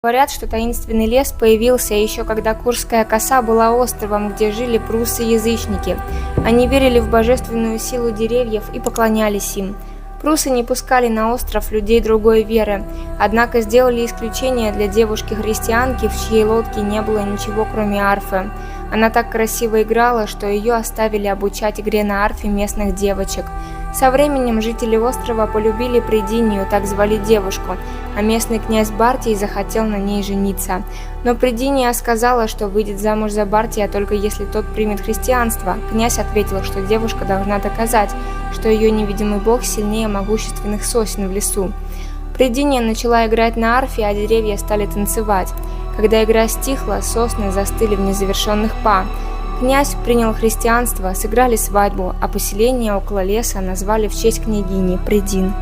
Говорят, что таинственный лес появился еще когда Курская коса была островом, где жили прусы-язычники. Они верили в божественную силу деревьев и поклонялись им. Прусы не пускали на остров людей другой веры, однако сделали исключение для девушки-христианки, в чьей лодке не было ничего, кроме арфы. Она так красиво играла, что ее оставили обучать игре на арфе местных девочек. Со временем жители острова полюбили Придинию, так звали девушку, а местный князь Бартий захотел на ней жениться. Но Придиния сказала, что выйдет замуж за Бартия только если тот примет христианство. Князь ответил, что девушка должна доказать, что ее невидимый бог сильнее могущественных сосен в лесу. Придиния начала играть на арфе, а деревья стали танцевать. Когда игра стихла, сосны застыли в незавершенных па. Князь принял христианство, сыграли свадьбу, а поселение около леса назвали в честь княгини Придин.